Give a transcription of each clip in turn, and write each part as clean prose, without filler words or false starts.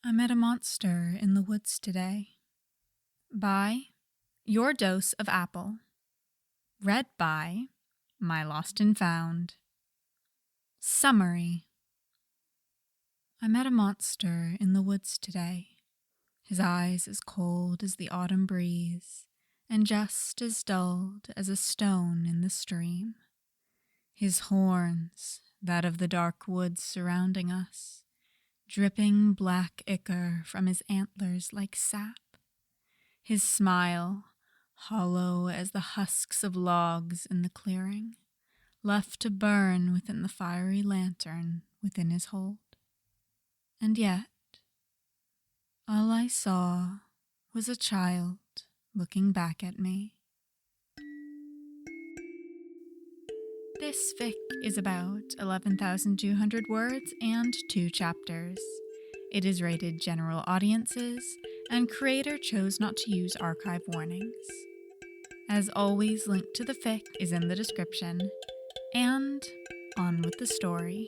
I met a monster in the woods today. By YourDoseOfApple. Read by My Lost and Found. Summary. I met a monster in the woods today. His eyes as cold as the autumn breeze, and just as dulled as a stone in the stream. His horns, that of the dark woods surrounding us, dripping black ichor from his antlers like sap. His smile, hollow as the husks of logs in the clearing, left to burn within the fiery lantern within his hold. And yet, all I saw was a child looking back at me. This fic is about 11,200 words and 2 chapters. It is rated general audiences, and creator chose not to use archive warnings. As always, link to the fic is in the description. And on with the story.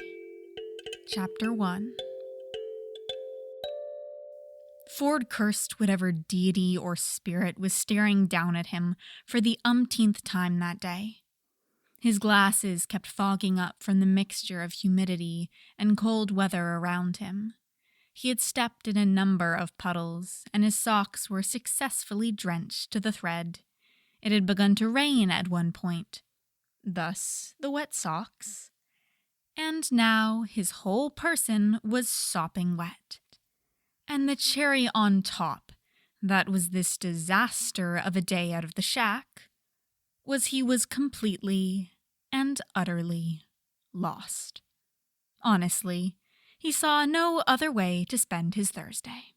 Chapter 1. Ford cursed whatever deity or spirit was staring down at him for the umpteenth time that day. His glasses kept fogging up from the mixture of humidity and cold weather around him. He had stepped in a number of puddles, and his socks were successfully drenched to the thread. It had begun to rain at one point, thus the wet socks. And now his whole person was sopping wet. And the cherry on top, that was this disaster of a day out of the shack, was he was completely and utterly lost. Honestly, he saw no other way to spend his Thursday.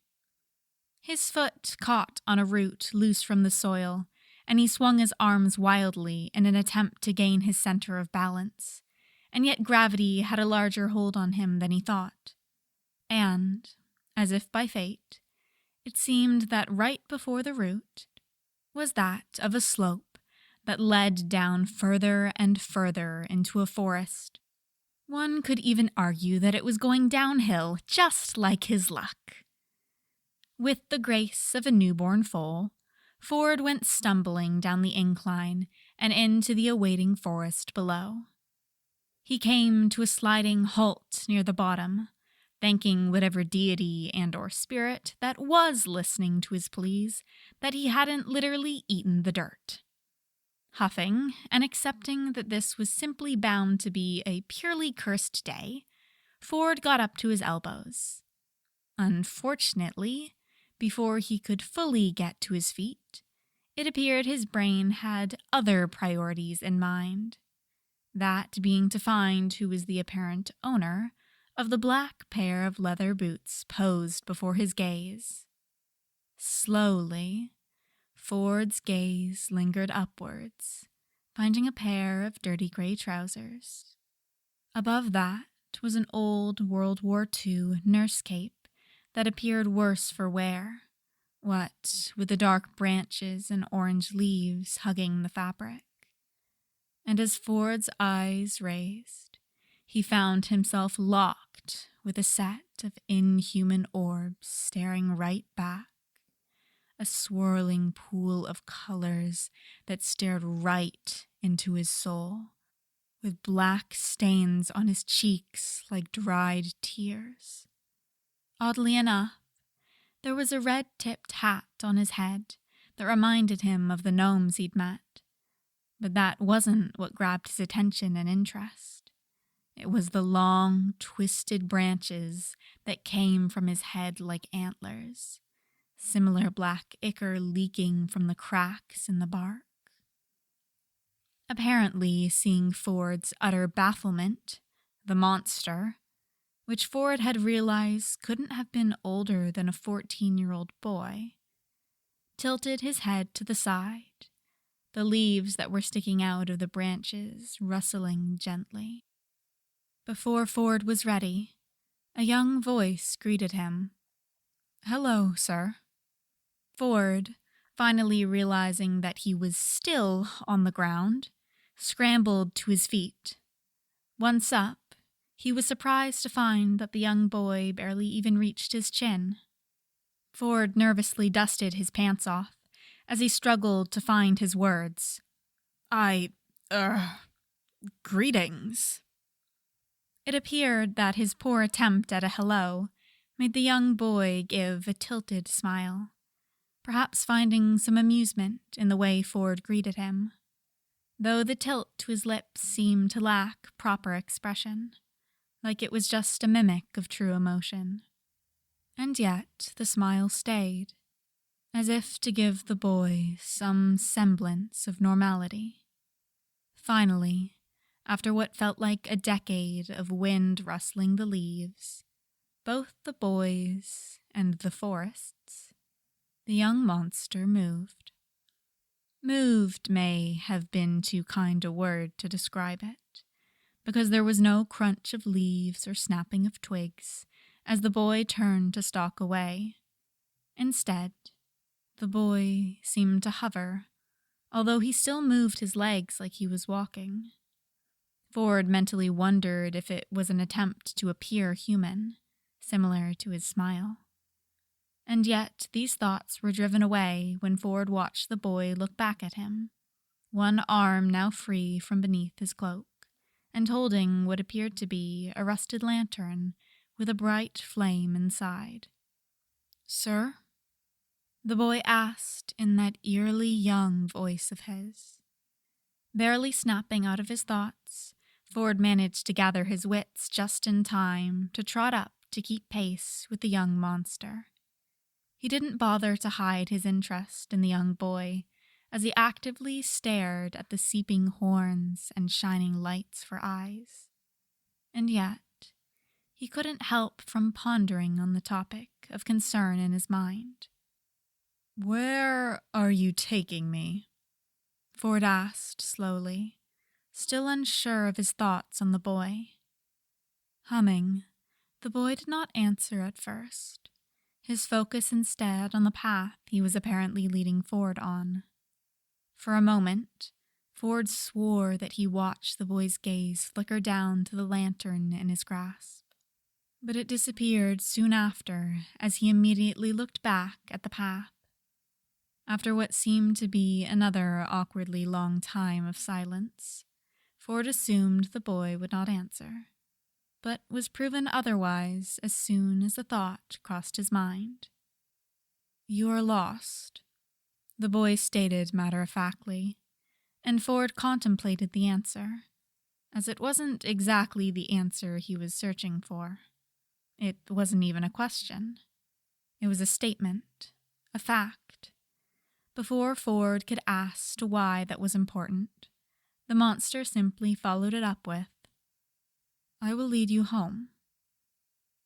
His foot caught on a root loose from the soil, and he swung his arms wildly in an attempt to gain his center of balance, and yet gravity had a larger hold on him than he thought. And, as if by fate, it seemed that right before the root was that of a slope that led down further and further into a forest. One could even argue that it was going downhill, just like his luck. With the grace of a newborn foal, Ford went stumbling down the incline and into the awaiting forest below. He came to a sliding halt near the bottom, thanking whatever deity and/or spirit that was listening to his pleas that he hadn't literally eaten the dirt. Huffing and accepting that this was simply bound to be a purely cursed day, Ford got up to his elbows. Unfortunately, before he could fully get to his feet, it appeared his brain had other priorities in mind, that being to find who was the apparent owner of the black pair of leather boots posed before his gaze. Slowly, Ford's gaze lingered upwards, finding a pair of dirty gray trousers. Above that was an old World War II nurse cape that appeared worse for wear, what with the dark branches and orange leaves hugging the fabric. And as Ford's eyes raised, he found himself locked with a set of inhuman orbs staring right back. A swirling pool of colors that stared right into his soul, with black stains on his cheeks like dried tears. Oddly enough, there was a red-tipped hat on his head that reminded him of the gnomes he'd met, but that wasn't what grabbed his attention and interest. It was the long, twisted branches that came from his head like antlers, similar black ichor leaking from the cracks in the bark. Apparently, seeing Ford's utter bafflement, the monster, which Ford had realized couldn't have been older than a 14-year-old boy, tilted his head to the side, the leaves that were sticking out of the branches rustling gently. Before Ford was ready, a young voice greeted him. "Hello, sir." Ford, finally realizing that he was still on the ground, scrambled to his feet. Once up, he was surprised to find that the young boy barely even reached his chin. Ford nervously dusted his pants off as he struggled to find his words. Greetings. It appeared that his poor attempt at a hello made the young boy give a tilted smile, perhaps finding some amusement in the way Ford greeted him, though the tilt to his lips seemed to lack proper expression, like it was just a mimic of true emotion. And yet the smile stayed, as if to give the boy some semblance of normality. Finally, after what felt like a decade of wind rustling the leaves, both the boys and the forests, the young monster moved. Moved may have been too kind a word to describe it, because there was no crunch of leaves or snapping of twigs as the boy turned to stalk away. Instead, the boy seemed to hover, although he still moved his legs like he was walking. Ford mentally wondered if it was an attempt to appear human, similar to his smile. And yet these thoughts were driven away when Ford watched the boy look back at him, one arm now free from beneath his cloak, and holding what appeared to be a rusted lantern with a bright flame inside. "Sir?" the boy asked in that eerily young voice of his. Barely snapping out of his thoughts, Ford managed to gather his wits just in time to trot up to keep pace with the young monster. He didn't bother to hide his interest in the young boy as he actively stared at the seeping horns and shining lights for eyes. And yet, he couldn't help from pondering on the topic of concern in his mind. "Where are you taking me?" Ford asked slowly, still unsure of his thoughts on the boy. Humming, the boy did not answer at first, his focus instead on the path he was apparently leading Ford on. For a moment, Ford swore that he watched the boy's gaze flicker down to the lantern in his grasp, but it disappeared soon after as he immediately looked back at the path. After what seemed to be another awkwardly long time of silence, Ford assumed the boy would not answer, but was proven otherwise as soon as the thought crossed his mind. "You are lost," the boy stated matter-of-factly, and Ford contemplated the answer, as it wasn't exactly the answer he was searching for. It wasn't even a question. It was a statement, a fact. Before Ford could ask why that was important, the monster simply followed it up with, "I will lead you home."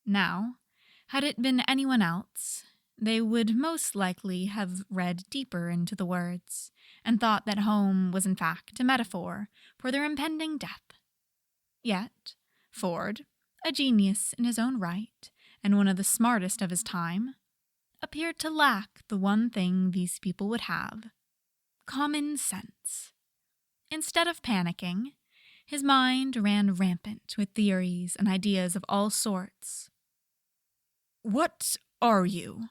Now, had it been anyone else, they would most likely have read deeper into the words and thought that home was in fact a metaphor for their impending death. Yet, Ford, a genius in his own right and one of the smartest of his time, appeared to lack the one thing these people would have: common sense. Instead of panicking, his mind ran rampant with theories and ideas of all sorts. "What are you?"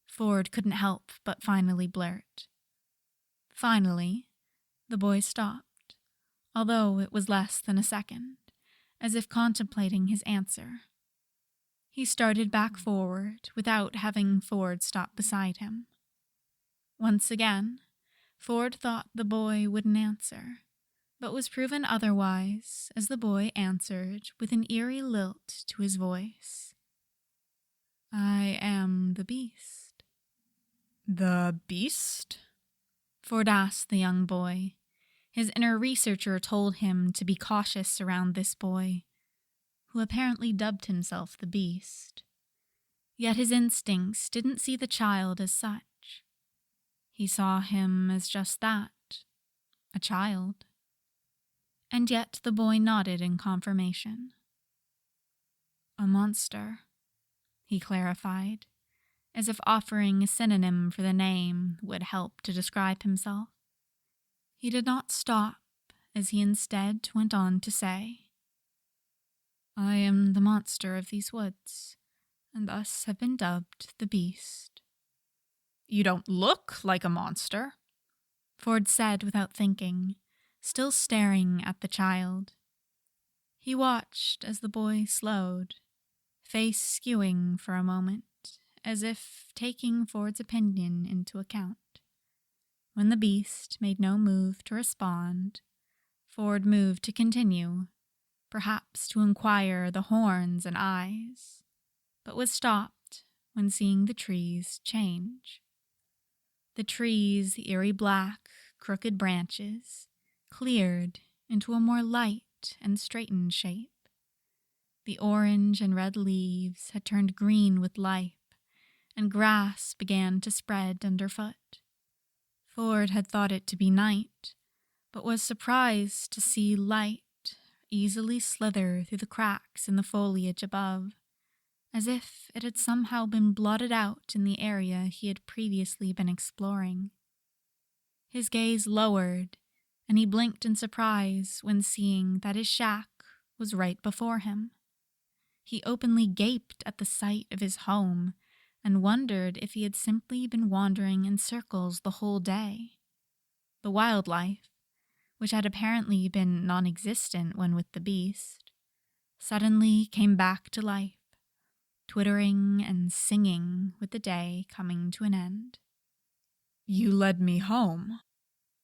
Ford couldn't help but finally blurt. Finally, the boy stopped, although it was less than a second, as if contemplating his answer. He started back forward without having Ford stop beside him. Once again, Ford thought the boy wouldn't answer, but was proven otherwise as the boy answered with an eerie lilt to his voice. "I am the beast." "The beast?" Ford asked the young boy. His inner researcher told him to be cautious around this boy, who apparently dubbed himself the Beast. Yet his instincts didn't see the child as such. He saw him as just that, a child. And yet the boy nodded in confirmation. "A monster," he clarified, as if offering a synonym for the name would help to describe himself. He did not stop, as he instead went on to say, "I am the monster of these woods, and thus have been dubbed the Beast. "You don't look like a monster," Ford said without thinking, still staring at the child. He watched as the boy slowed, face skewing for a moment, as if taking Ford's opinion into account. When the Beast made no move to respond, Ford moved to continue, perhaps to inquire the horns and eyes, but was stopped when seeing the trees change. The trees' eerie black, crooked branches cleared into a more light and straightened shape. The orange and red leaves had turned green with life, and grass began to spread underfoot. Ford had thought it to be night, but was surprised to see light easily slither through the cracks in the foliage above, as if it had somehow been blotted out in the area he had previously been exploring. His gaze lowered, and he blinked in surprise when seeing that his shack was right before him. He openly gaped at the sight of his home and wondered if he had simply been wandering in circles the whole day. The wildlife, which had apparently been non-existent when with the Beast, suddenly came back to life, twittering and singing with the day coming to an end. "You led me home,"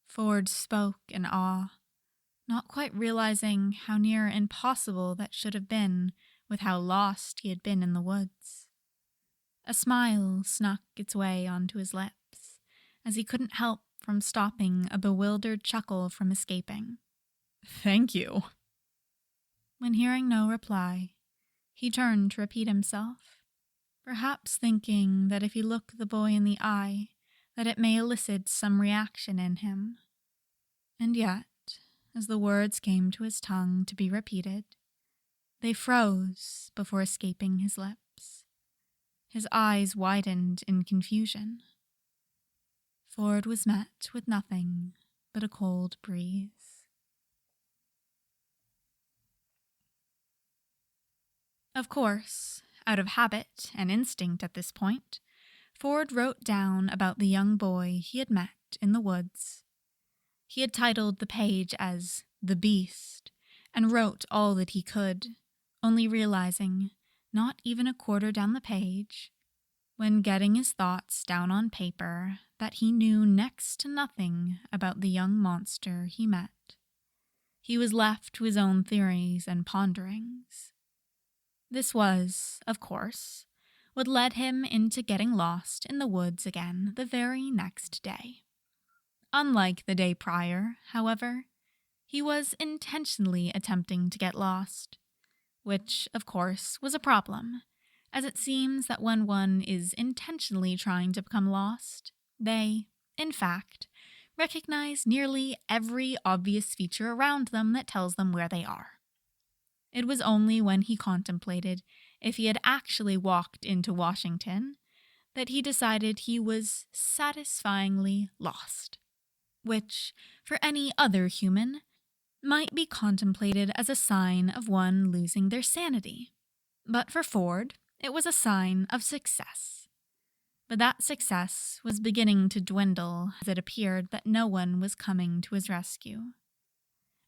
Ford spoke in awe, not quite realizing how near impossible that should have been with how lost he had been in the woods. A smile snuck its way onto his lips, as he couldn't help from stopping a bewildered chuckle from escaping. "Thank you." When hearing no reply, he turned to repeat himself, perhaps thinking that if he looked the boy in the eye, that it may elicit some reaction in him. And yet, as the words came to his tongue to be repeated, they froze before escaping his lips. His eyes widened in confusion. Ford was met with nothing but a cold breeze. Of course, out of habit and instinct at this point, Ford wrote down about the young boy he had met in the woods. He had titled the page as "The Beast" and wrote all that he could, only realizing, not even a quarter down the page, when getting his thoughts down on paper, that he knew next to nothing about the young monster he met. He was left to his own theories and ponderings. This was, of course, what led him into getting lost in the woods again the very next day. Unlike the day prior, however, he was intentionally attempting to get lost, which, of course, was a problem, as it seems that when one is intentionally trying to become lost, they, in fact, recognize nearly every obvious feature around them that tells them where they are. It was only when he contemplated if he had actually walked into Washington that he decided he was satisfyingly lost, which, for any other human, might be contemplated as a sign of one losing their sanity. But for Ford, it was a sign of success. But that success was beginning to dwindle as it appeared that no one was coming to his rescue.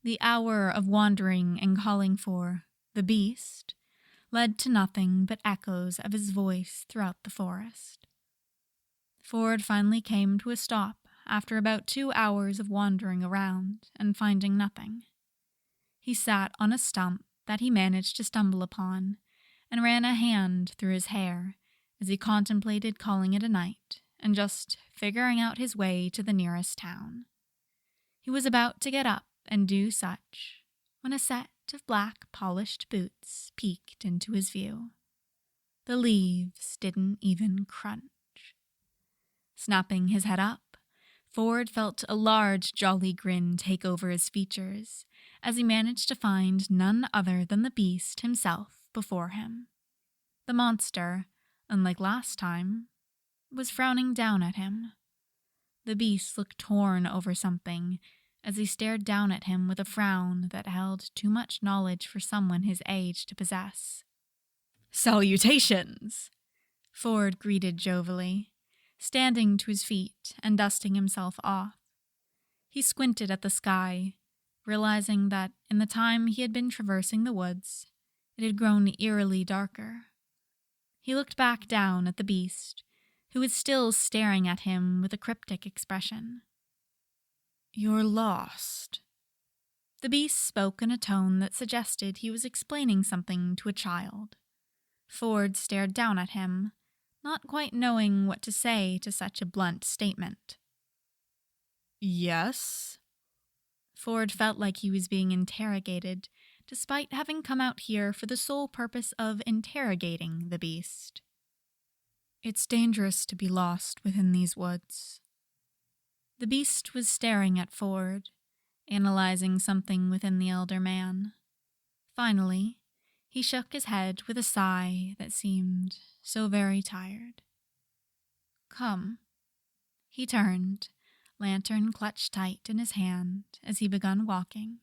The hour of wandering and calling for the Beast led to nothing but echoes of his voice throughout the forest. Ford finally came to a stop after about 2 hours of wandering around and finding nothing. He sat on a stump that he managed to stumble upon and ran a hand through his hair as he contemplated calling it a night and just figuring out his way to the nearest town. He was about to get up and do such when a set of black polished boots peeked into his view. The leaves didn't even crunch. Snapping his head up, Ford felt a large, jolly grin take over his features as he managed to find none other than the Beast himself before him. The monster, unlike last time, was frowning down at him. The Beast looked torn over something as he stared down at him with a frown that held too much knowledge for someone his age to possess. "Salutations!" Ford greeted jovially, standing to his feet and dusting himself off. He squinted at the sky, realizing that in the time he had been traversing the woods, it had grown eerily darker. He looked back down at the beast, who was still staring at him with a cryptic expression. "You're lost." The beast spoke in a tone that suggested he was explaining something to a child. Ford stared down at him, not quite knowing what to say to such a blunt statement. "Yes?" Ford felt like he was being interrogated, despite having come out here for the sole purpose of interrogating the beast. "It's dangerous to be lost within these woods." The beast was staring at Ford, analyzing something within the elder man. Finally, he shook his head with a sigh that seemed so very tired. "Come." He turned, lantern clutched tight in his hand as he began walking.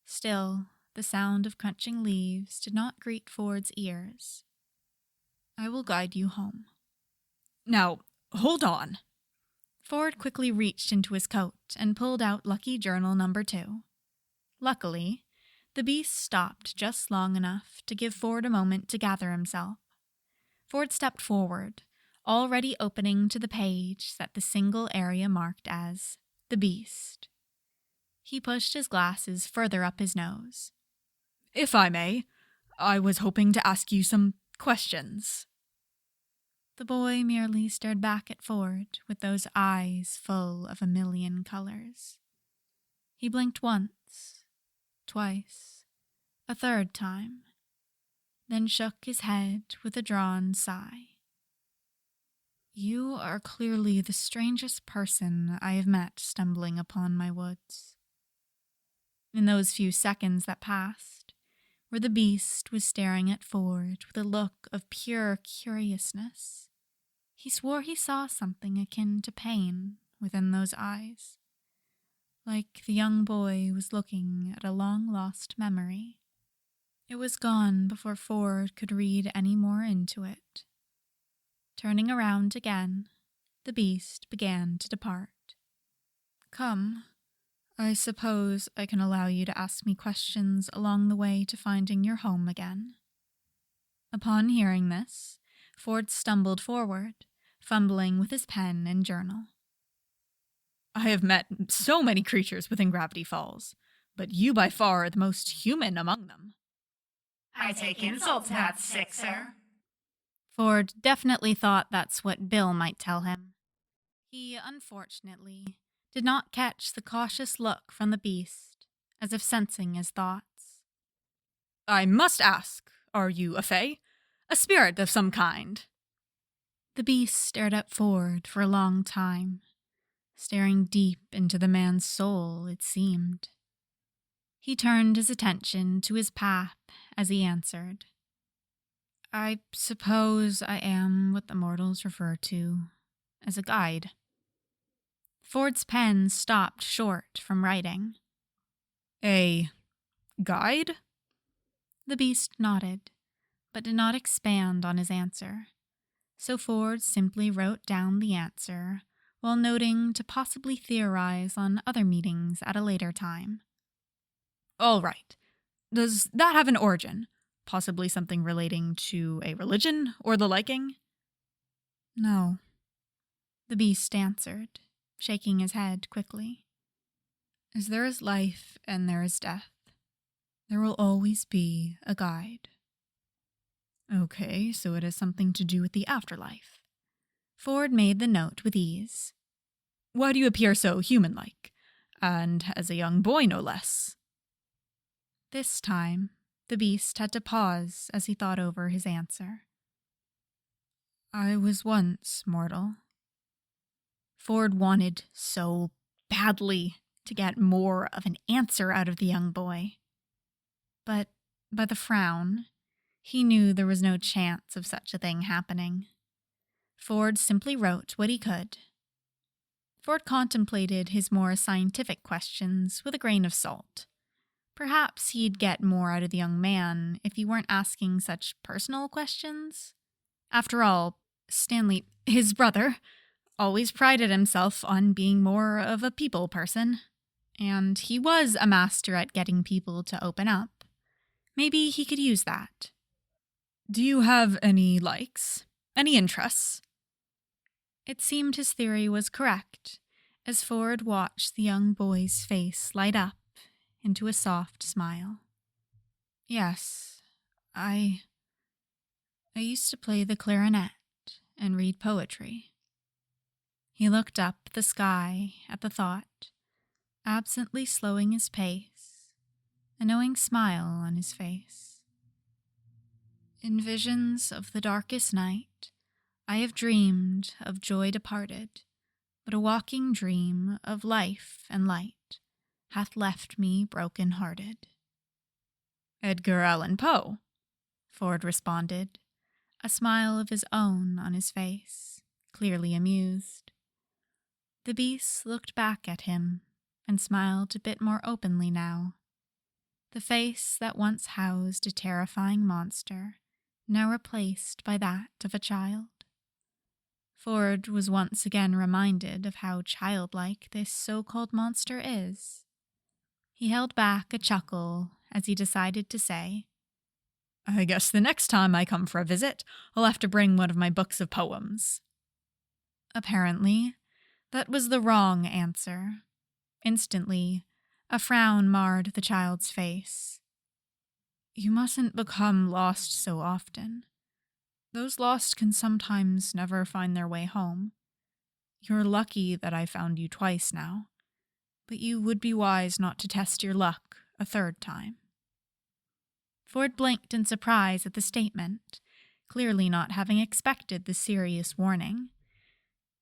Still, the sound of crunching leaves did not greet Ford's ears. "I will guide you home." "Now, hold on." Ford quickly reached into his coat and pulled out Lucky Journal number 2. Luckily, the beast stopped just long enough to give Ford a moment to gather himself. Ford stepped forward, already opening to the page that the single area marked as the beast. He pushed his glasses further up his nose. "If I may, I was hoping to ask you some questions." The boy merely stared back at Ford with those eyes full of a million colors. He blinked once, twice, a third time, then shook his head with a drawn sigh. "You are clearly the strangest person I have met stumbling upon my woods." In those few seconds that passed, where the beast was staring at Ford with a look of pure curiousness, he swore he saw something akin to pain within those eyes, like the young boy was looking at a long-lost memory. It was gone before Ford could read any more into it. Turning around again, the beast began to depart. "Come, I suppose I can allow you to ask me questions along the way to finding your home again." Upon hearing this, Ford stumbled forward, fumbling with his pen and journal. "I have met so many creatures within Gravity Falls, but you by far are the most human among them." "I take insult to that, Sixer." Ford definitely thought that's what Bill might tell him. He, unfortunately, did not catch the cautious look from the beast, as if sensing his thoughts. "I must ask, are you a fae? A spirit of some kind?" The beast stared at Ford for a long time, staring deep into the man's soul, it seemed. He turned his attention to his path as he answered. "I suppose I am what the mortals refer to as a guide." Ford's pen stopped short from writing. "A guide?" The beast nodded, but did not expand on his answer, so Ford simply wrote down the answer while noting to possibly theorize on other meetings at a later time. "All right. Does that have an origin? Possibly something relating to a religion or the liking?" "No," the beast answered, shaking his head quickly. "As there is life and there is death, there will always be a guide." "Okay, so it has something to do with the afterlife." Ford made the note with ease. "Why do you appear so human-like? And as a young boy, no less." This time, the beast had to pause as he thought over his answer. "I was once mortal." Ford wanted so badly to get more of an answer out of the young boy. But by the frown, he knew there was no chance of such a thing happening. Ford simply wrote what he could. Ford contemplated his more scientific questions with a grain of salt, Perhaps he'd get more out of the young man if he weren't asking such personal questions. After all, Stanley, his brother, always prided himself on being more of a people person. And he was a master at getting people to open up. Maybe he could use that. Do you have any likes? Any interests? It seemed his theory was correct, as Ford watched the young boy's face light up into a soft smile. Yes, I used to play the clarinet and read poetry. He looked up at the sky at the thought, absently slowing his pace, a knowing smile on his face. In visions of the darkest night, I have dreamed of joy departed, but a walking dream of life and light hath left me broken-hearted. Edgar Allan Poe, Ford responded, a smile of his own on his face, clearly amused. The beast looked back at him and smiled a bit more openly now. The face that once housed a terrifying monster, now replaced by that of a child. Ford was once again reminded of how childlike this so-called monster is. He held back a chuckle as he decided to say, I guess the next time I come for a visit, I'll have to bring one of my books of poems. Apparently, that was the wrong answer. Instantly, a frown marred the child's face. You mustn't become lost so often. Those lost can sometimes never find their way home. You're lucky that I found you twice now, but you would be wise not to test your luck a third time. Ford blinked in surprise at the statement, clearly not having expected the serious warning.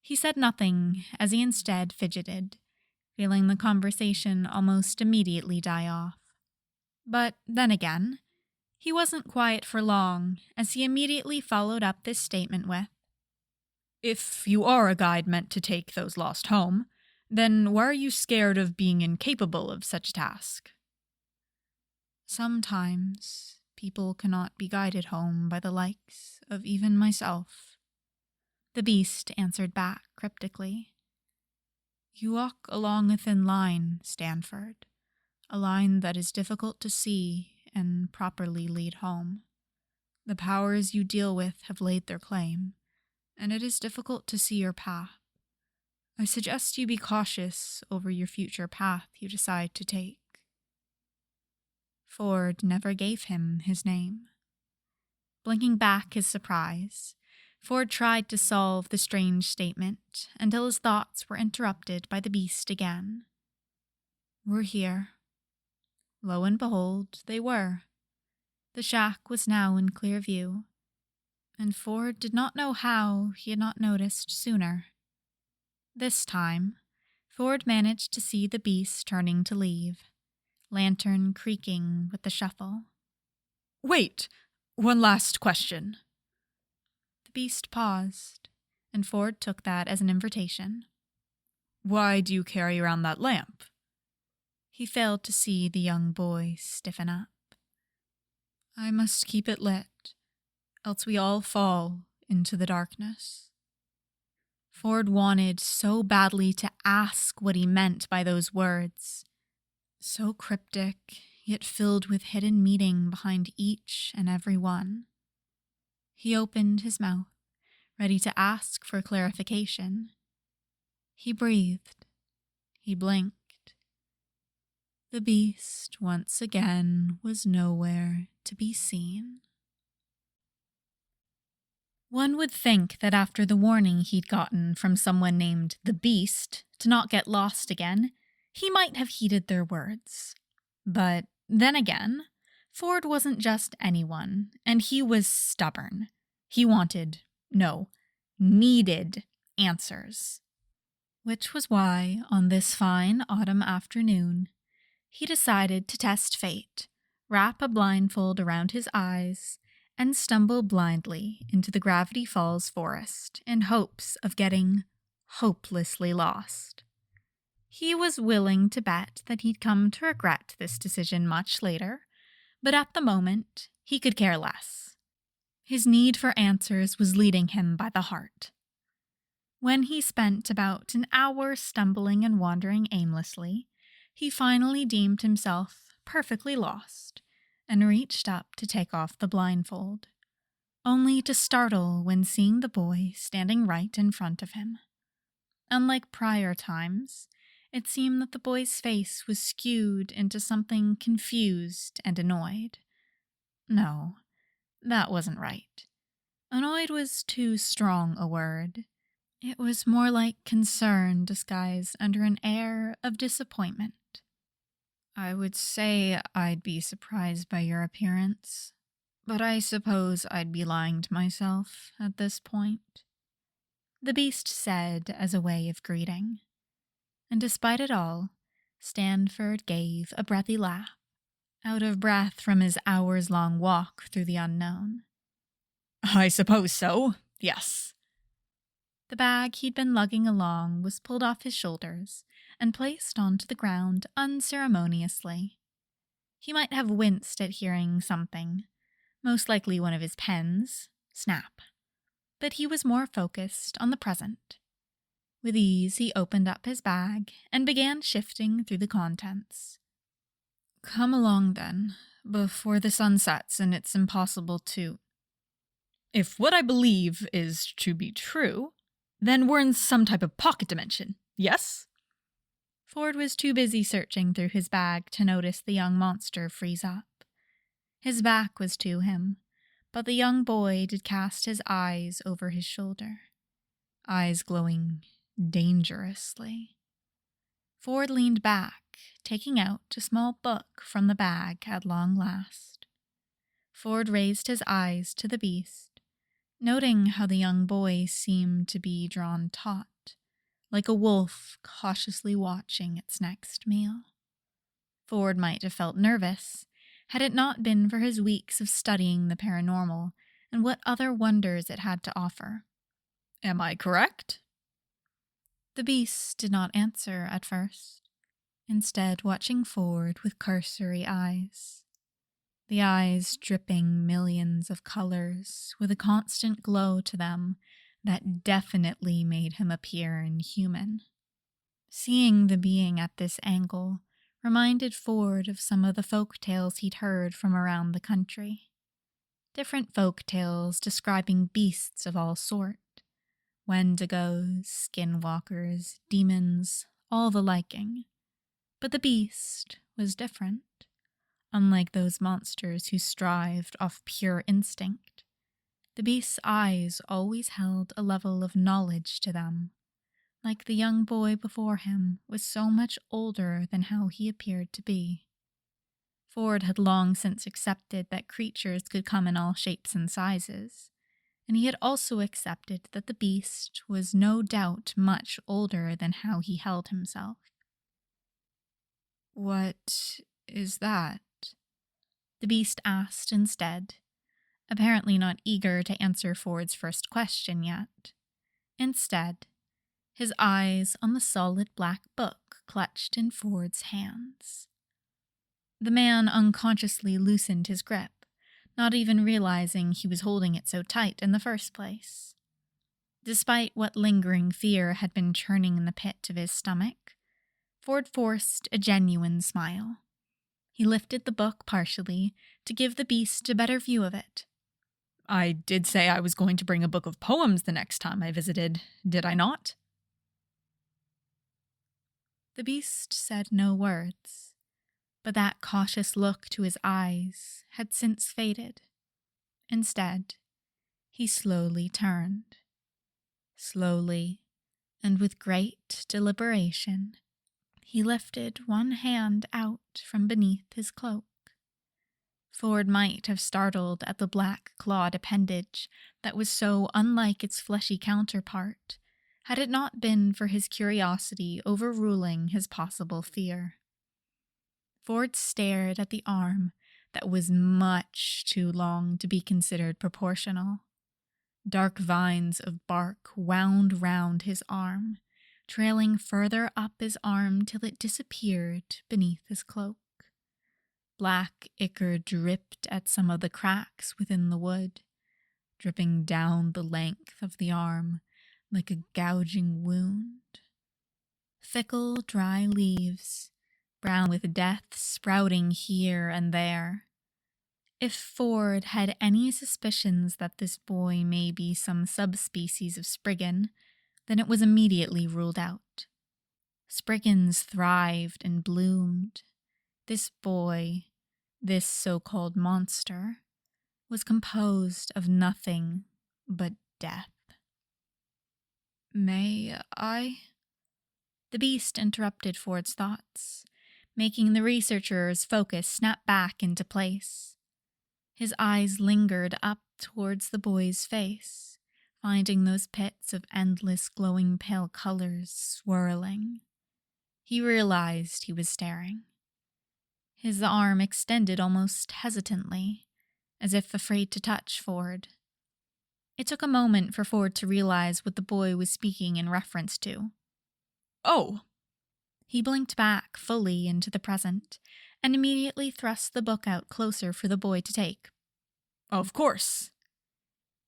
He said nothing as he instead fidgeted, feeling the conversation almost immediately die off. But then again, he wasn't quiet for long, as he immediately followed up this statement with, If you are a guide meant to take those lost home, then why are you scared of being incapable of such a task? Sometimes people cannot be guided home by the likes of even myself. The beast answered back cryptically. You walk along a thin line, Stanford, a line that is difficult to see and properly lead home. The powers you deal with have laid their claim, and it is difficult to see your path. I suggest you be cautious over your future path you decide to take. Ford never gave him his name. Blinking back his surprise, Ford tried to solve the strange statement until his thoughts were interrupted by the beast again. We're here. Lo and behold, they were. The shack was now in clear view, and Ford did not know how he had not noticed sooner. This time, Ford managed to see the beast turning to leave, lantern creaking with the shuffle. Wait! One last question. The beast paused, and Ford took that as an invitation. Why do you carry around that lamp? He failed to see the young boy stiffen up. I must keep it lit, else we all fall into the darkness. Ford wanted so badly to ask what he meant by those words. So cryptic, yet filled with hidden meaning behind each and every one. He opened his mouth, ready to ask for clarification. He breathed. He blinked. The beast, once again, was nowhere to be seen. One would think that after the warning he'd gotten from someone named the Beast to not get lost again, he might have heeded their words. But then again, Ford wasn't just anyone, and he was stubborn. He wanted, no, needed answers. Which was why, on this fine autumn afternoon, he decided to test fate, wrap a blindfold around his eyes, and stumble blindly into the Gravity Falls forest in hopes of getting hopelessly lost. He was willing to bet that he'd come to regret this decision much later, but at the moment, he could care less. His need for answers was leading him by the heart. When he spent about an hour stumbling and wandering aimlessly, he finally deemed himself perfectly lost and reached up to take off the blindfold, only to startle when seeing the boy standing right in front of him. Unlike prior times, it seemed that the boy's face was skewed into something confused and annoyed. No, that wasn't right. Annoyed was too strong a word. It was more like concern disguised under an air of disappointment. I would say I'd be surprised by your appearance, but I suppose I'd be lying to myself at this point, the beast said as a way of greeting. And despite it all, Stanford gave a breathy laugh, out of breath from his hours-long walk through the unknown. I suppose so, yes. The bag he'd been lugging along was pulled off his shoulders and placed onto the ground unceremoniously. He might have winced at hearing something, most likely one of his pens, snap, but he was more focused on the present. With ease, he opened up his bag and began shifting through the contents. Come along, then, before the sun sets and it's impossible to... If what I believe is to be true, then we're in some type of pocket dimension, yes? Ford was too busy searching through his bag to notice the young monster freeze up. His back was to him, but the young boy did cast his eyes over his shoulder, eyes glowing dangerously. Ford leaned back, taking out a small book from the bag at long last. Ford raised his eyes to the beast, noting how the young boy seemed to be drawn taut, like a wolf cautiously watching its next meal. Ford might have felt nervous, had it not been for his weeks of studying the paranormal and what other wonders it had to offer. Am I correct? The beast did not answer at first, instead watching Ford with cursory eyes. The eyes dripping millions of colors with a constant glow to them that definitely made him appear inhuman. Seeing the being at this angle reminded Ford of some of the folk tales he'd heard from around the country. Different folk tales describing beasts of all sorts. Wendigos, skinwalkers, demons, all the liking. But the beast was different. Unlike those monsters who strived off pure instinct, the beast's eyes always held a level of knowledge to them, like the young boy before him was so much older than how he appeared to be. Ford had long since accepted that creatures could come in all shapes and sizes, and he had also accepted that the beast was no doubt much older than how he held himself. What is that? The beast asked instead, apparently not eager to answer Ford's first question yet. Instead, his eyes on the solid black book clutched in Ford's hands. The man unconsciously loosened his grip, not even realizing he was holding it so tight in the first place. Despite what lingering fear had been churning in the pit of his stomach, Ford forced a genuine smile. He lifted the book partially to give the beast a better view of it. I did say I was going to bring a book of poems the next time I visited, did I not? The beast said no words, but that cautious look to his eyes had since faded. Instead, he slowly turned. Slowly, and with great deliberation, he lifted one hand out from beneath his cloak. Ford might have startled at the black clawed appendage that was so unlike its fleshy counterpart, had it not been for his curiosity overruling his possible fear. Ford stared at the arm that was much too long to be considered proportional. Dark vines of bark wound round his arm, trailing further up his arm till it disappeared beneath his cloak. Black ichor dripped at some of the cracks within the wood, dripping down the length of the arm like a gouging wound. Fickle, dry leaves, brown with death sprouting here and there. If Ford had any suspicions that this boy may be some subspecies of Spriggan, then it was immediately ruled out. Spriggans thrived and bloomed. This boy, this so-called monster, was composed of nothing but death. "May I?" The beast interrupted Ford's thoughts, making the researcher's focus snap back into place. His eyes lingered up towards the boy's face, finding those pits of endless glowing pale colors swirling. He realized he was staring. His arm extended almost hesitantly, as if afraid to touch Ford. It took a moment for Ford to realize what the boy was speaking in reference to. "Oh!" He blinked back fully into the present, and immediately thrust the book out closer for the boy to take. "Of course."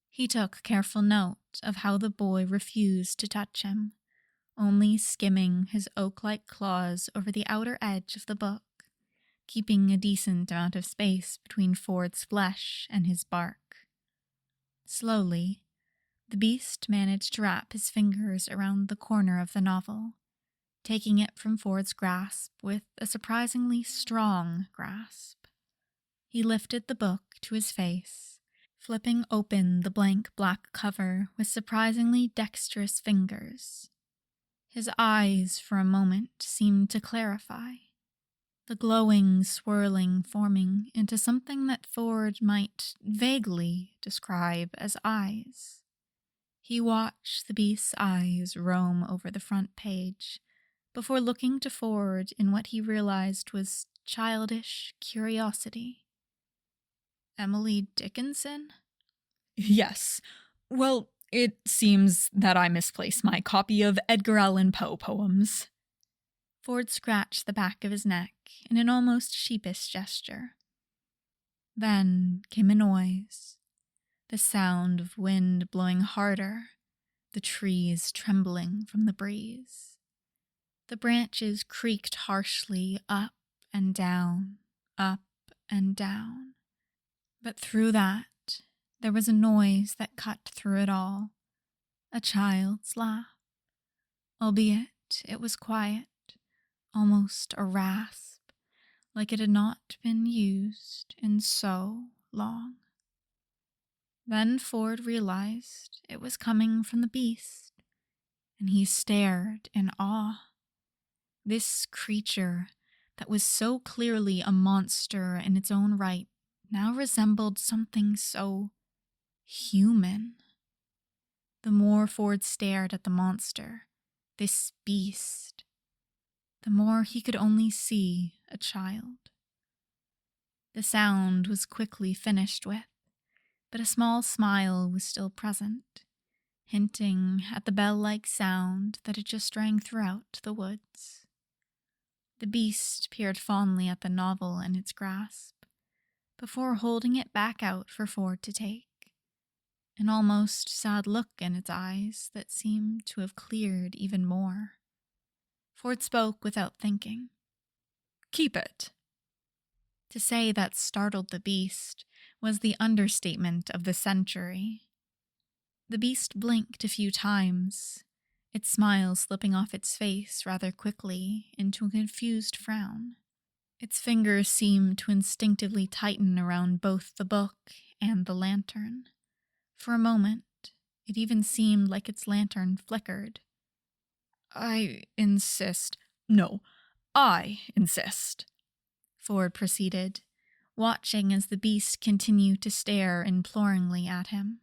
He took careful note of how the boy refused to touch him, only skimming his oak-like claws over the outer edge of the book, keeping a decent amount of space between Ford's flesh and his bark. Slowly, the beast managed to wrap his fingers around the corner of the novel, taking it from Ford's grasp with a surprisingly strong grasp. He lifted the book to his face, flipping open the blank black cover with surprisingly dexterous fingers. His eyes, for a moment, seemed to clarify, the glowing, swirling forming into something that Ford might vaguely describe as eyes. He watched the beast's eyes roam over the front page, before looking to Ford in what he realized was childish curiosity. "Emily Dickinson?" "Yes. Well, it seems that I misplaced my copy of Edgar Allan Poe poems." Ford scratched the back of his neck in an almost sheepish gesture. Then came a noise, the sound of wind blowing harder, the trees trembling from the breeze. The branches creaked harshly up and down, up and down. But through that, there was a noise that cut through it all, a child's laugh, albeit it was quiet, almost a rasp, like it had not been used in so long. Then Ford realized it was coming from the beast, and he stared in awe. This creature that was so clearly a monster in its own right now resembled something so human. The more Ford stared at the monster, this beast, the more he could only see a child. The sound was quickly finished with, but a small smile was still present, hinting at the bell-like sound that had just rang throughout the woods. The beast peered fondly at the novel in its grasp, before holding it back out for Ford to take, an almost sad look in its eyes that seemed to have cleared even more. Ford spoke without thinking. "Keep it." To say that startled the beast was the understatement of the century. The beast blinked a few times, its smile slipping off its face rather quickly into a confused frown. Its fingers seemed to instinctively tighten around both the book and the lantern. For a moment, it even seemed like its lantern flickered. "I insist." "No, I insist," Ford proceeded, watching as the beast continued to stare imploringly at him.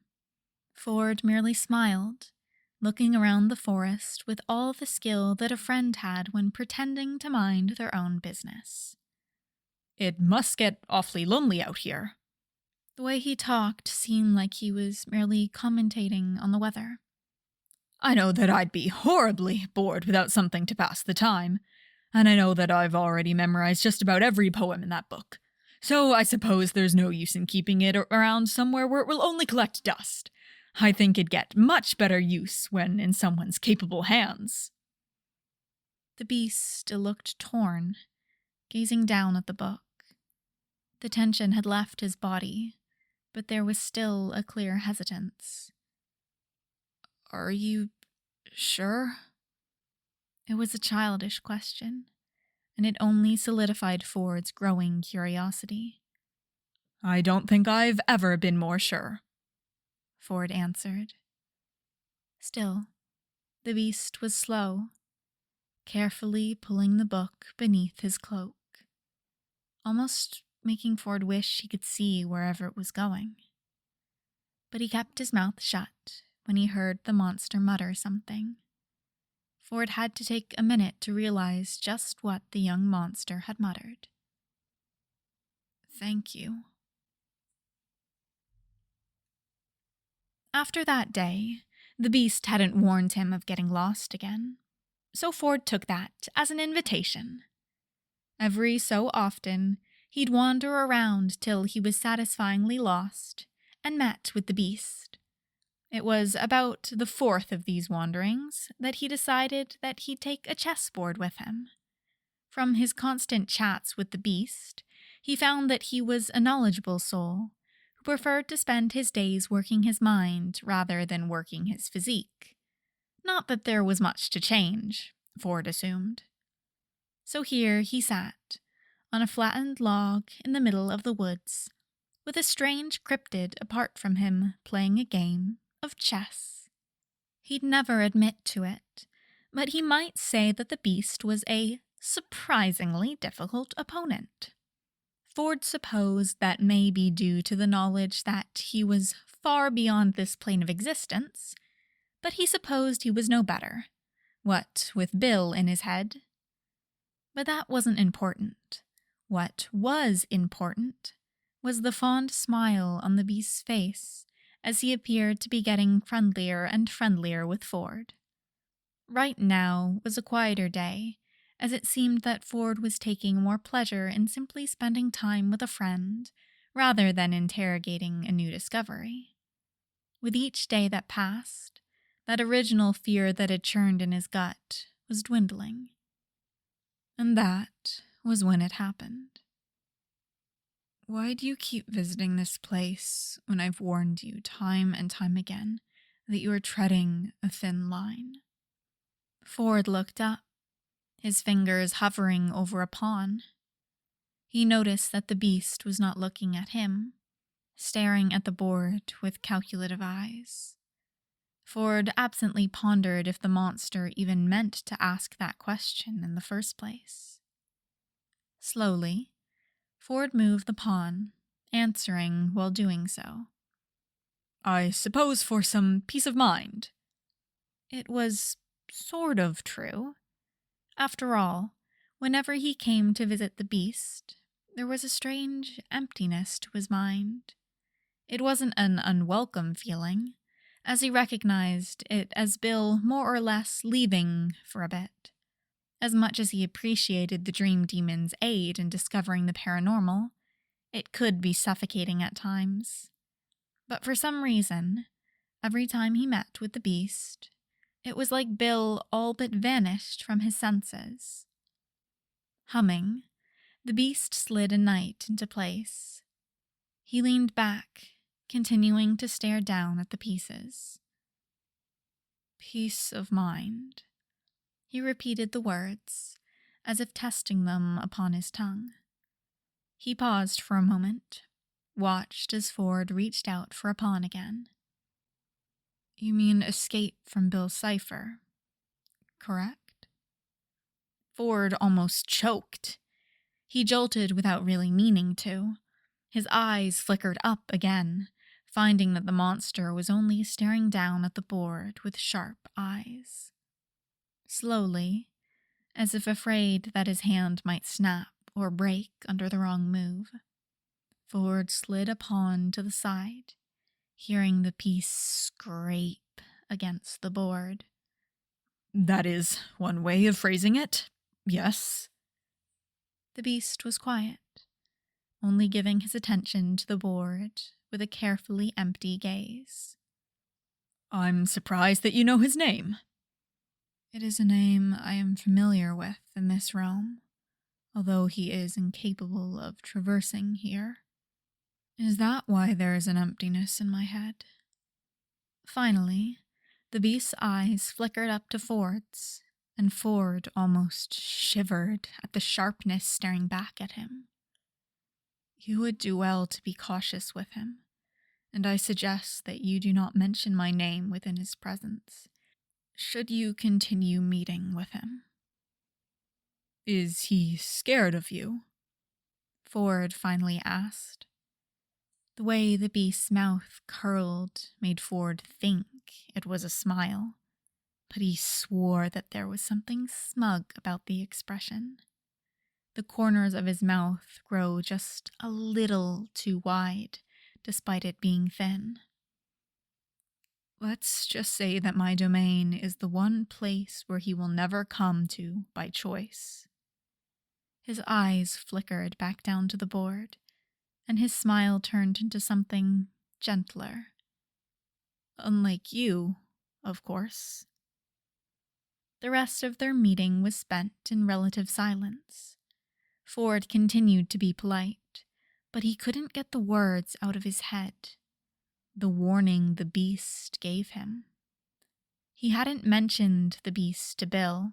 Ford merely smiled, looking around the forest with all the skill that a friend had when pretending to mind their own business. "It must get awfully lonely out here." The way he talked seemed like he was merely commentating on the weather. I know that I'd be horribly bored without something to pass the time, and I know that I've already memorized just about every poem in that book. So I suppose there's no use in keeping it around somewhere where it will only collect dust. I think it'd get much better use when in someone's capable hands." The beast still looked torn, gazing down at the book. The tension had left his body, but there was still a clear hesitance. "Are you sure?" It was a childish question, and it only solidified Ford's growing curiosity. "I don't think I've ever been more sure," Ford answered. Still, the beast was slow, carefully pulling the book beneath his cloak, almost making Ford wish he could see wherever it was going. But he kept his mouth shut when he heard the monster mutter something. Ford had to take a minute to realize just what the young monster had muttered. "Thank you." After that day, the beast hadn't warned him of getting lost again, so Ford took that as an invitation. Every so often, he'd wander around till he was satisfyingly lost and met with the beast. It was about the fourth of these wanderings that he decided that he'd take a chessboard with him. From his constant chats with the beast, he found that he was a knowledgeable soul who preferred to spend his days working his mind rather than working his physique. Not that there was much to change, Ford assumed. So here he sat, on a flattened log in the middle of the woods, with a strange cryptid apart from him playing a game of chess. He'd never admit to it, but he might say that the beast was a surprisingly difficult opponent. Ford supposed that may be due to the knowledge that he was far beyond this plane of existence, but he supposed he was no better, what with Bill in his head. But that wasn't important. What was important was the fond smile on the beast's face as he appeared to be getting friendlier and friendlier with Ford. Right now was a quieter day, as it seemed that Ford was taking more pleasure in simply spending time with a friend rather than interrogating a new discovery. With each day that passed, that original fear that had churned in his gut was dwindling. And that was when it happened. "Why do you keep visiting this place when I've warned you time and time again that you are treading a thin line?" Ford looked up, his fingers hovering over a pawn. He noticed that the beast was not looking at him, staring at the board with calculative eyes. Ford absently pondered if the monster even meant to ask that question in the first place. Slowly, Ford moved the pawn, answering while doing so. "I suppose for some peace of mind." It was sort of true. After all, whenever he came to visit the beast, there was a strange emptiness to his mind. It wasn't an unwelcome feeling, as he recognized it as Bill more or less leaving for a bit. As much as he appreciated the Dream Demon's aid in discovering the paranormal, it could be suffocating at times. But for some reason, every time he met with the beast, it was like Bill all but vanished from his senses. Humming, the beast slid a knight into place. He leaned back, continuing to stare down at the pieces. "Peace of mind." He repeated the words, as if testing them upon his tongue. He paused for a moment, watched as Ford reached out for a pawn again. "You mean escape from Bill's cipher, correct?" Ford almost choked. He jolted without really meaning to. His eyes flickered up again, finding that the monster was only staring down at the board with sharp eyes. Slowly, as if afraid that his hand might snap or break under the wrong move, Ford slid a pawn to the side, hearing the piece scrape against the board. That is one way of phrasing it. Yes. The beast was quiet, only giving his attention to the board with a carefully empty gaze. I'm surprised that you know his name. It is a name I am familiar with in this realm, although he is incapable of traversing here. Is that why there is an emptiness in my head? Finally, the beast's eyes flickered up to Ford's, and Ford almost shivered at the sharpness staring back at him. You would do well to be cautious with him, and I suggest that you do not mention my name within his presence, should you continue meeting with him. Is he scared of you? Ford finally asked. The way the beast's mouth curled made Ford think it was a smile, but he swore that there was something smug about the expression. The corners of his mouth grow just a little too wide, despite it being thin. Let's just say that my domain is the one place where he will never come to by choice. His eyes flickered back down to the board, and his smile turned into something gentler. Unlike you, of course. The rest of their meeting was spent in relative silence. Ford continued to be polite, but he couldn't get the words out of his head. The warning the beast gave him. He hadn't mentioned the beast to Bill,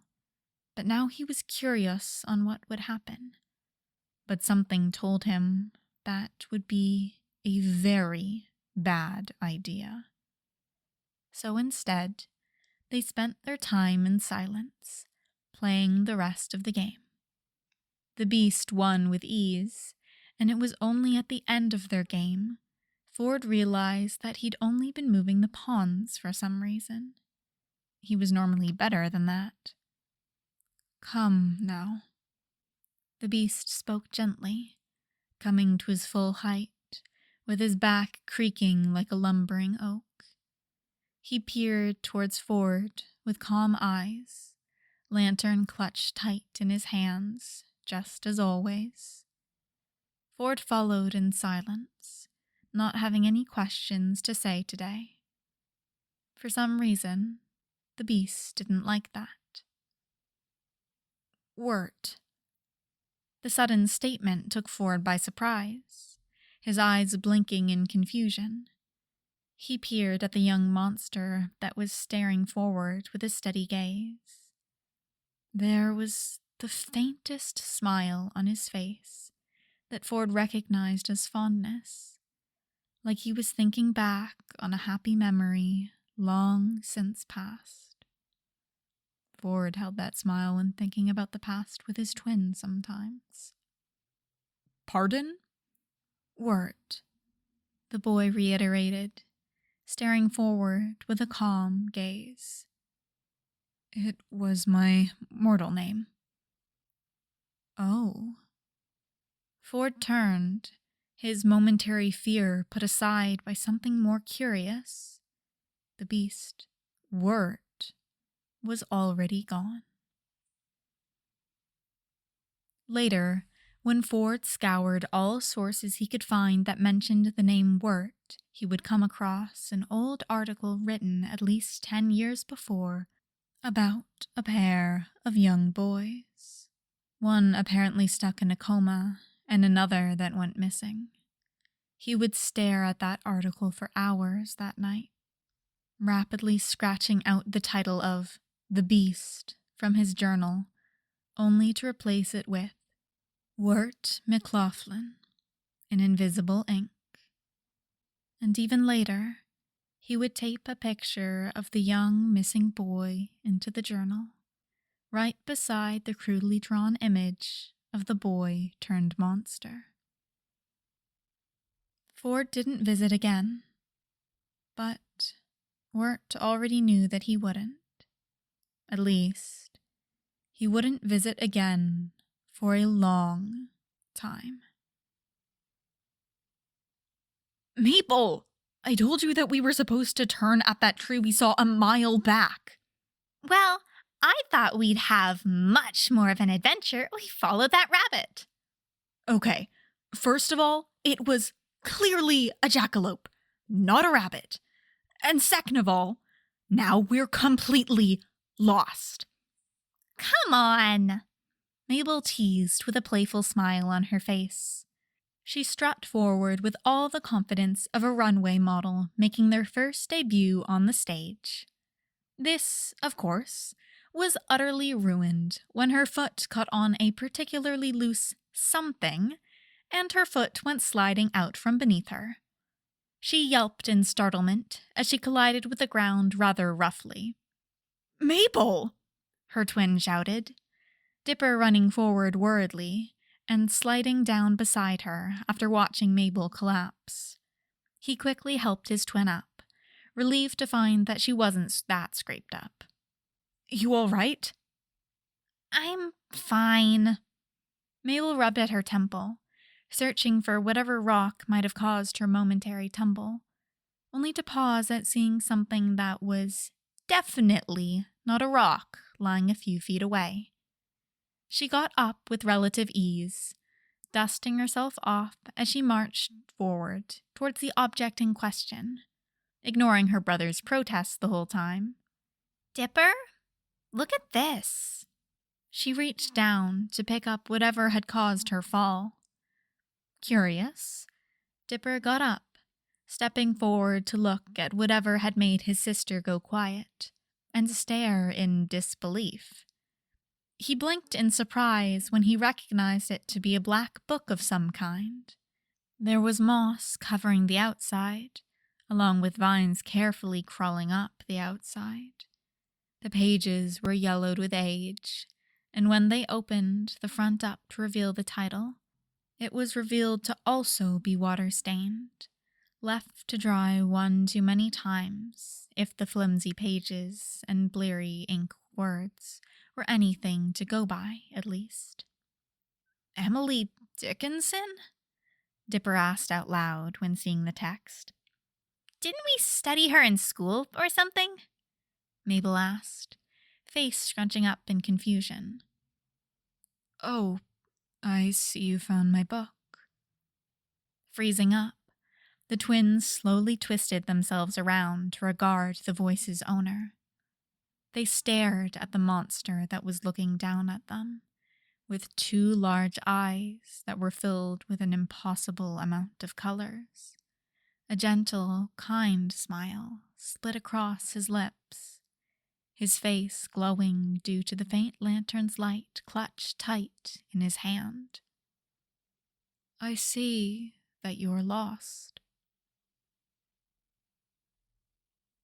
but now he was curious on what would happen. But something told him that would be a very bad idea. So instead, they spent their time in silence, playing the rest of the game. The beast won with ease, and it was only at the end of their game Ford realized that he'd only been moving the pawns for some reason. He was normally better than that. Come now. The beast spoke gently, coming to his full height, with his back creaking like a lumbering oak. He peered towards Ford with calm eyes, lantern clutched tight in his hands, just as always. Ford followed in silence, not having any questions to say today. For some reason, the beast didn't like that. Wirt. The sudden statement took Ford by surprise, his eyes blinking in confusion. He peered at the young monster that was staring forward with a steady gaze. There was the faintest smile on his face that Ford recognized as fondness, like he was thinking back on a happy memory long since past. Ford held that smile when thinking about the past with his twin sometimes. Pardon? Wirt, the boy reiterated, staring forward with a calm gaze. It was my mortal name. Oh. Ford turned, his momentary fear put aside by something more curious. The beast, Wirt, was already gone. Later, when Ford scoured all sources he could find that mentioned the name Wirt, he would come across an old article written at least 10 years before about a pair of young boys. One apparently stuck in a coma, and another that went missing. He would stare at that article for hours that night, rapidly scratching out the title of The Beast from his journal, only to replace it with Wirt McLaughlin in invisible ink. And even later, he would tape a picture of the young missing boy into the journal, right beside the crudely drawn image of the boy turned monster. Ford didn't visit again, but Wirt already knew that he wouldn't. At least, he wouldn't visit again for a long time. Mabel! I told you that we were supposed to turn at that tree we saw a mile back. Well, I thought we'd have much more of an adventure. We followed that rabbit. Okay, first of all, it was clearly a jackalope, not a rabbit. And second of all, now we're completely lost. Come on, Mabel teased with a playful smile on her face. She strut forward with all the confidence of a runway model making their first debut on the stage. This, of course, was utterly ruined when her foot caught on a particularly loose something, and her foot went sliding out from beneath her. She yelped in startlement as she collided with the ground rather roughly. Mabel! Her twin shouted, Dipper running forward worriedly and sliding down beside her after watching Mabel collapse. He quickly helped his twin up, relieved to find that she wasn't that scraped up. You all right? I'm fine. Mabel rubbed at her temple, searching for whatever rock might have caused her momentary tumble, only to pause at seeing something that was definitely not a rock lying a few feet away. She got up with relative ease, dusting herself off as she marched forward towards the object in question, ignoring her brother's protests the whole time. Dipper? Look at this. She reached down to pick up whatever had caused her fall. Curious, Dipper got up, stepping forward to look at whatever had made his sister go quiet, and stare in disbelief. He blinked in surprise when he recognized it to be a black book of some kind. There was moss covering the outside, along with vines carefully crawling up the outside. The pages were yellowed with age, and when they opened the front up to reveal the title, it was revealed to also be water-stained, left to dry one too many times, if the flimsy pages and bleary ink words were anything to go by, at least. Emily Dickinson? Dipper asked out loud when seeing the text. Didn't we study her in school or something? Mabel asked, face scrunching up in confusion. Oh, I see you found my book. Freezing up, the twins slowly twisted themselves around to regard the voice's owner. They stared at the monster that was looking down at them, with two large eyes that were filled with an impossible amount of colors. A gentle, kind smile split across his lips, his face glowing due to the faint lantern's light clutched tight in his hand. I see that you're lost.